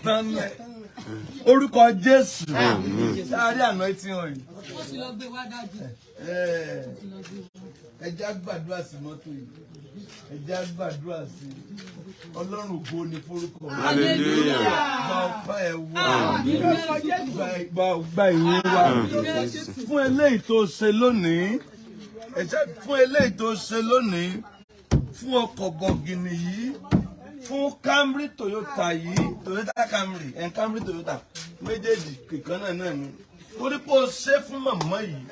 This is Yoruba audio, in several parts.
tán lẹ̀. Orúkọ Jésù. Sáré àná tí wọ́n yìí. Wọ́n ti lọ gbé wá dájú. Ẹ já gbàdúrà sí mọ́tò yìí. Ẹ já gbàdúrà sí. Ọlọ́run ògo ni forúkọ. Hallelujah. Gba ọpẹ́ ẹ wá. Gba ìyìn wá. Fún eléyìí tó ṣe lónìí. Fún eléyìí tó ṣe lónìí. Fún ọkọ̀ bọ̀gìnì yìí. Fún Camry Toyota yìí. Toyota Camry and Camry Toyota. Méjèèjì kìkan náà ni. Torí pé o ṣe fún màmá yìí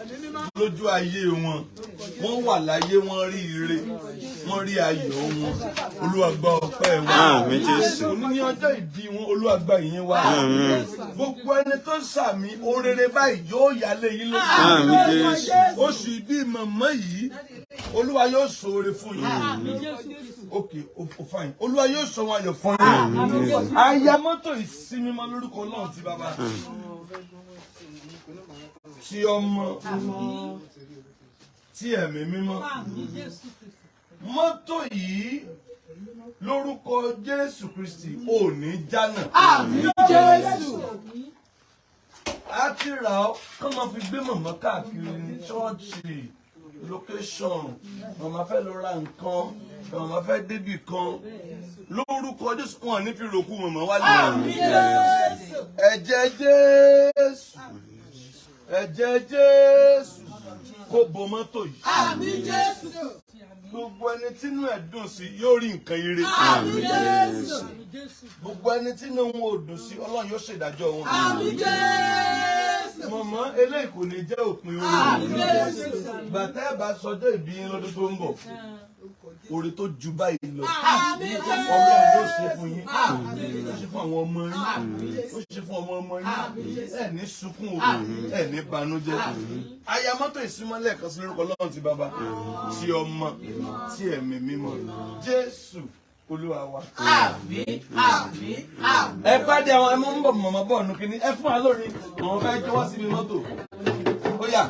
lójú ayé wọn. Wọ́n wà láyé, wọ́n rí ire, wọ́n rí ayọ̀ wọn. Olúwa gba ọpẹ́ wọn. Àmín Jésù. Òní ní ọjọ́ ìbí wọn, Olúwa gba ìyìn wa. Gbogbo ẹni tó sàmì orere báyìí yóò yálé yín lóṣù. Àmín Jésù. Oṣù ìbí màmá yìí, Olúwa yóò ṣoore fún yín. Okay, fine. Olúwa yóò sọ wọn ayọ̀ fún yín. Aya mọ́tò ìsinmi mọ́ lórúkọ Ọlọ́run ti bàbá. Tí ọmọ, tí ẹ̀mí mímọ́. Mọ́tò yìí lórúkọ Jésù Kristi ò ní jánà. Àmín Jésù. A ti rà ọ́ kán máa fi gbé màmá káàkiri ní ṣọ́ọ̀ṣì, location, màmá fẹ́ lọ ra nǹkan, màmá fẹ́ débì kan. Lórúkọ Jésù wọn ní fi ròkú màmá wálé. Àmín Jésù. Ẹ̀jẹ̀ Jésù. Ẹ̀jẹ̀ Jésù kó bo mọ́tò yìí. Àmín Jésù. Gbogbo ẹni tínú ẹ̀ dùn sí yóò rí nǹkan ire. Àmín Jésù. Gbogbo ẹni tínú wọn ò dùn sí Ọlọ́run yóò ṣèdájọ́ wọn. Àmín Jésù. Màmá eléyìí kò ní jẹ́ òpin orin. Àmín Jésù. Bàtà ẹ̀ bá sọjọ́ ìbí yín lọ́dún tó ń bọ̀. Oore tó ju báyìí lọ. Àmín Jésù. Ọlọ́run yóò ṣe fún yín. Ó Àmín. ṣe fún àwọn ọmọ yín. Ó ṣe fún ọmọ ọmọ yín. Ẹ ní sunkún o. Ẹ ní banújẹ́. Aya mọ́tò ìsúnmọ́lẹ̀ kan sí lórúkọ Ọlọ́run ti bàbá. Ti ọmọ. Ti ẹ̀mí mímọ́. Jésù Olúwa wa. Àmín. Àmín. Àmín. Ẹ pàdé àwọn ẹmọ ń bọ̀ mọ̀mọ́ bọ̀ nù kínní. Ẹ fún wa lórí. Àwọn fẹ́ jọwọ́ síbi mọ́tò. Ó yá.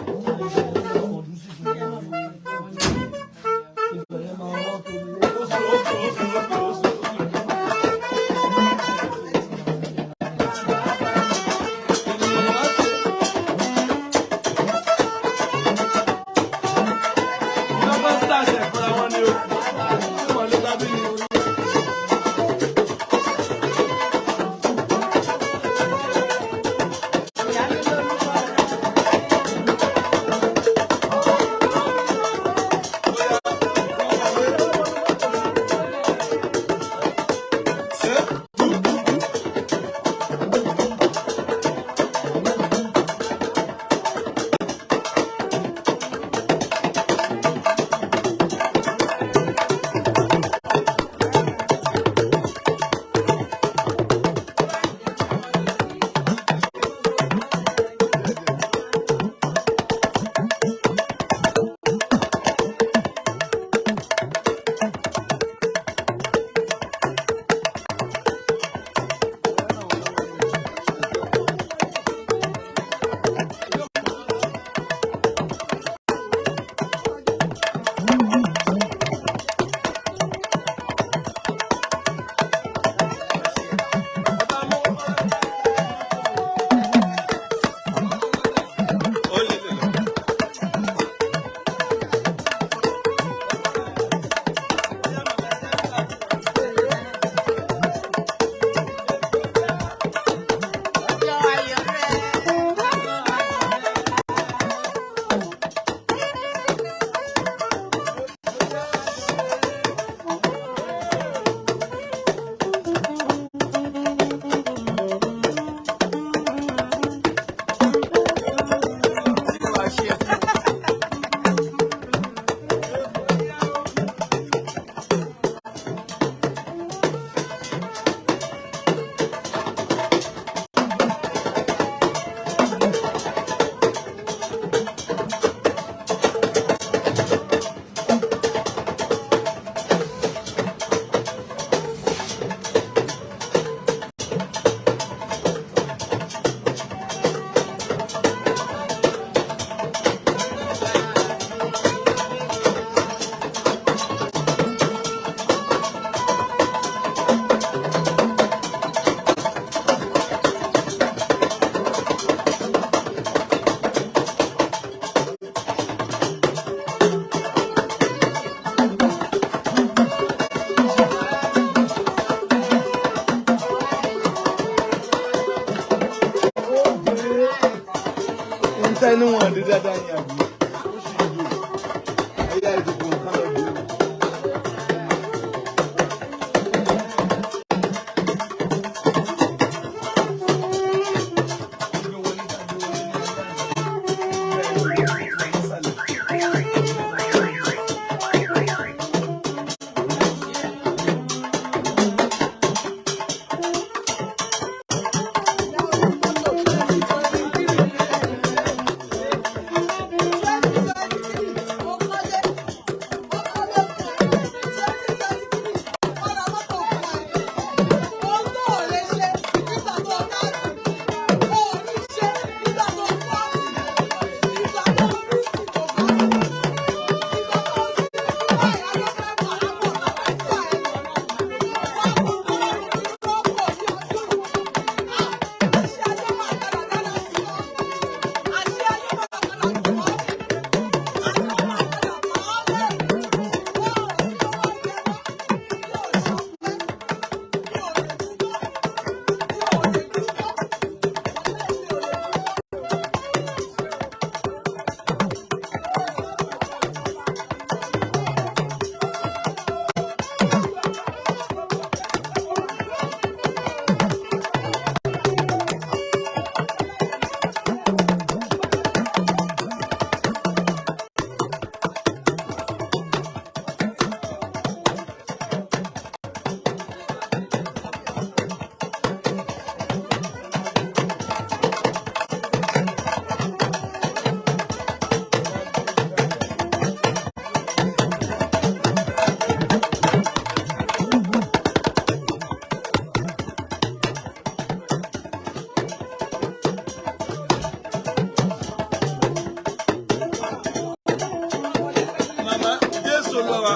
wa.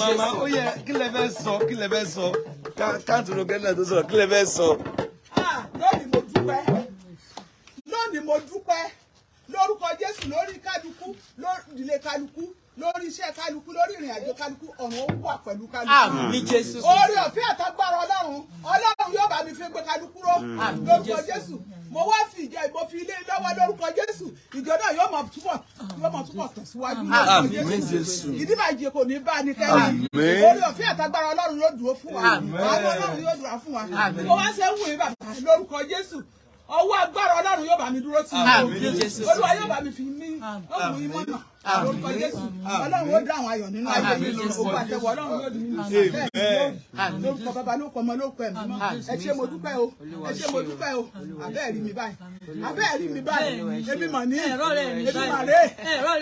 Màmá ó yẹ kí lẹ fẹ́ sọ kí lẹ fẹ́ sọ káàtì ló kẹ́lẹ́ tó sọ̀rọ̀ kí lẹ fẹ́ sọ. Lónìí mo dúpẹ́ lórúkọ Jésù lórí kálukú lórí ìdílé kálukú lórí iṣẹ́ kálukú lórí ìrìn àjò kálukú ọ̀run ó wà pẹ̀lú kálukú. Àmín Jésù. Oore ọ̀fẹ́ àtagbára Ọlọ́run yóò bá mi fi gbé kálukú ró lórúkọ Jésù. Mo wá fi ìjọ ìbò fi ilé lọ́wọ́ lórúkọ Jésù. Ìjọ náà yóò mọ̀ túbọ̀ tẹ̀síwájú lórúkọ Jésù. Ìdíbàjẹ́ kò ní bá ní kẹ́yìn. Oore ọ̀fẹ́ àtagbára Ọlọ́run yóò dúró fún wa. Àwọn Ọlọ́run yóò dúró fún wa. Mo wá ṣe ń wù mí bàbá lórúkọ Jésù. Ọwọ́ agbára Ọlọ́run yóò bá mi dúró sí i. Olúwa yóò bá mi fi mí ọ̀hún ìmọ̀ náà. Lórúkọ Jésù. Ọlọ́run ó dá àwọn ayọ̀ nínú ayé mi. Òkú àtẹ̀wọ̀ Ọlọ́run yóò dùn mí. Lórúkọ bàbá ló kọ́ ọmọ ló kọ́ ẹ̀mí. Ẹ ṣé mo dúpẹ́ o. Ẹ ṣé mo dúpẹ́ o. Àbẹ́ẹ̀ rí mi báyìí. Àbẹ́ẹ̀ rí mi báyìí. Èmi mà ní. Èmi mà rè.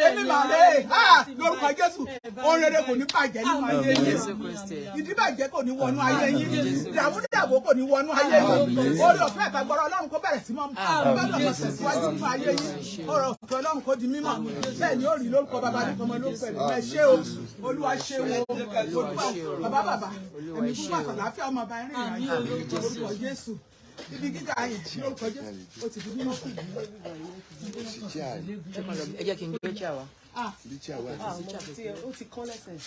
Èmi mà rè. Lórúkọ Jésù. Ohun rere kò ní bàjẹ́ nínú ayé yín. Ìdíbàjẹ́ kò ní wọnú ayé yín. Ìdààmú kò ní wọnú ayé yín. Oore ọ̀fẹ́ àtàgbọ́rọ̀ Ọlọ́run kó bẹ̀rẹ̀ sí mọ́. Ọlọ́run tẹ̀síwájú nínú ayé yín. Ọ̀rọ̀ ọ̀fẹ́ Ọlọ́run kó di mímọ́. Bẹ́ẹ̀ ni ó rí lórúkọ bàbá ní ọmọ ló pẹ̀lú. Ẹ ṣé o. Olúwa ṣé o. Bàbá ẹ̀mí fún bàtà láfíà ọmọ ọba ẹ̀rín ìrìnàjò lórúkọ Jésù. Ibi gíga ayé lórúkọ Jésù. Ó ti di mímọ́ fún mi. Ẹ jẹ́ kí n gbé chair wa. Ó ti kán lẹ́sẹ̀.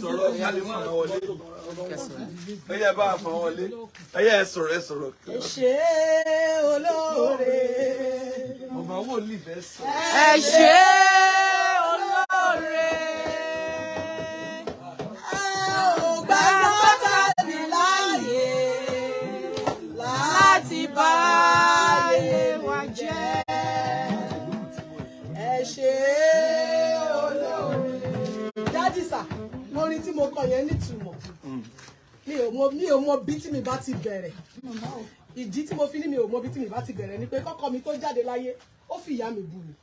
Sọ̀rọ̀ kálí mọ́ àwọn wọlé. Ẹyẹ bá a fọ wọlé. Ẹyẹ sọ̀rọ̀ ẹ sọ̀rọ̀. Ẹ ṣé olóore. Ọmọ wòlíì fẹ́ sọ. Ẹ ṣé olóore. Ògbà Sátánì láàyè láti bá ayé wa jẹ́. Ẹ ṣé olóore. Dádì sà, orin tí mo kọ yẹn nítumọ̀. Mi ò mọ bí tí mi bá ti bẹ̀rẹ̀. Ìdí tí mo fi ní mi ò mọ bí tí mi bá ti bẹ̀rẹ̀ ni pé kọ́kọ́ mi tó jáde láyé ó fi ìyá mi bú mi.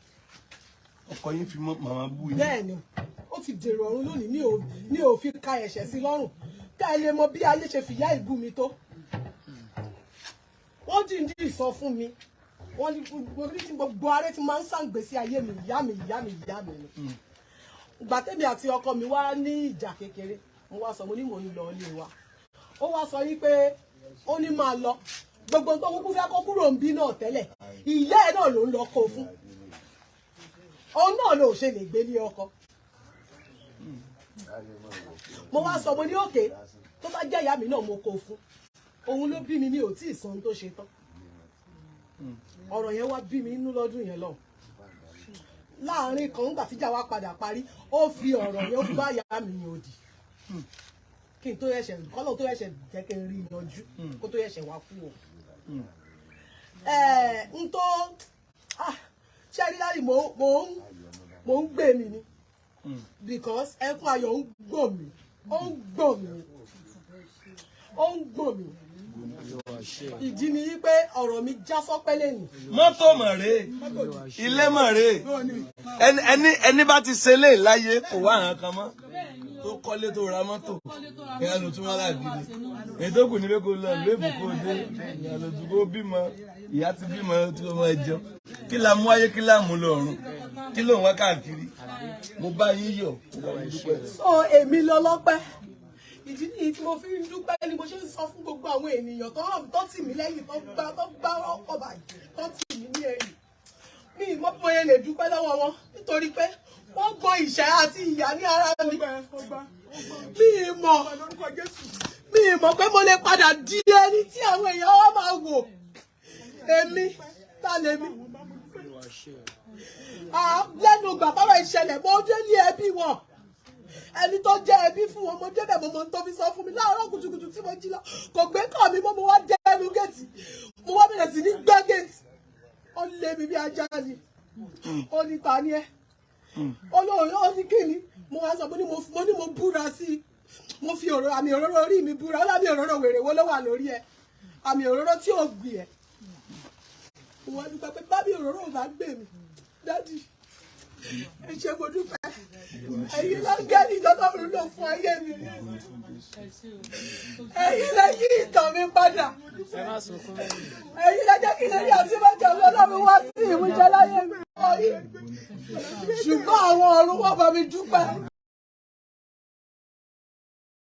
Ọkọ yín fi màmá bú yín. Bẹ́ẹ̀ni ó ti dèrò ọ̀run lónìí mi ò fi ka ẹ̀ṣẹ̀ sí lọ́rùn ká ẹ lè mọ bí ayé ṣe fìyà ìbú mi tó. Wọ́n dìndín sọ fún mi wọ́n ní gbogbo aré tí máa ń ṣàǹgbésí ayé mi ìyá mi ni. Ìgbà tẹ́mi àti ọkọ mi wá ní ìjà kékeré mo wá sọ mo ní mò ń lọ ilé wa. Ó wá sọ yí pé ó ní máa lọ gbogbo tó kúkú fẹ́ kó kúrò ń bí náà tẹ́lẹ̀ ìyá ẹ̀ náà ló ń lọ kó fún òun náà ló ṣe lè gbé ní ọkọ. Mo wá sọ mo ní òkè tó bá jẹ́ ìyá mi náà mo kó fún òun ló bí mi ní ò tí ì san tó ṣe tán. Ọ̀rọ̀ yẹn wá bí mi inú lọ́dún yẹn lọ. Láàárín kan nígbà tíjà wa padà parí ó fi ọ̀rọ̀ yẹn ó fi bá ìyá mi yẹn òdì kí n tó yẹ̀ṣẹ̀ kọ́lọ́ tó yẹ̀ṣẹ̀ jẹ́ kí n rí yanjú kó tó yẹ̀ṣẹ̀ wá fún o. N tó ṣé rí láyìí mo ń gbé mi ni because ẹkún ayọ̀ ń gbò mí ó ń gbò mí. Ìdí ni wípé ọ̀rọ̀ mi já sọ́pẹ́ lẹ́yìn. Mọ́tò mọ̀rẹ́ ilé mọ̀rẹ́ ẹni bá ti ṣe lé láyé kò wá àwọn kan mọ́ tó kọ́lé tó ra mọ́tò ìyá ló tún wá láàbìlì èyí tó kù ní pé kò lọ lébù kó dé ìyá ló tún kó bímọ ìyá ti bímọ tó ọmọ ẹjọ kí la mú ayé kí la mú lọ́run kí ló ń wá káàkiri mo bá yín yọ̀. So èmi lọ lọ́pẹ́ ìdí nìyí tí mo fi ń dúpẹ́ ni mo ṣe ń sọ fún gbogbo àwọn ènìyàn tó tì mí lẹ́yìn tó gbá ọkọ̀ báyìí tó tì mí ní ẹ̀yìn mi ìmọ̀ bí mo yẹ lè dúpẹ́ lọ́wọ́ wọn nítorí pé wọ́n gbọ́ ìṣẹ́ àti ìyà ní ara mi mi ìmọ̀ pé mo lè padà di ẹni tí àwọn èèyàn wa máa wò èmi ta lèmi lẹ́nu ìgbà báwa ìṣẹ̀lẹ̀ mo dé ní ẹbí wọn ẹni tó jẹ́ ẹbí fún wọn mo débẹ̀ mo tó fi sọ fún mi láàárọ̀ kùtùkùtù tí mo jí lọ kò gbé kàn mí mo wá dé ẹnu géètì mo wá bẹ̀rẹ̀ sí ní gbẹ́ géètì ó lé mi bí ajá ni ó ní ta ni ẹ ó ní kí ni mo wá sọ mo ní mo búra sí i mo fi àmì òróró orí mi búra ó lámì òróró wèrè wo ló wà lórí ẹ àmì òróró tí ò gbì ẹ mo wá dúpẹ́ pé bábí òróró ò bá gbè mí dádì ẹ ṣé mo dúpẹ́ ẹ̀yin ló gẹ́ ní ìjọlọ́run ló fún ayé mi ẹ̀yin lè yí ìtàn mi padà ẹ̀yin lè jẹ́ kí n rí àti mẹ́jọ ọlọ́run wá sí ìmúṣẹ láyé mi ṣùgbọ́n àwọn ọ̀run wọ́n bá mi dúpẹ́.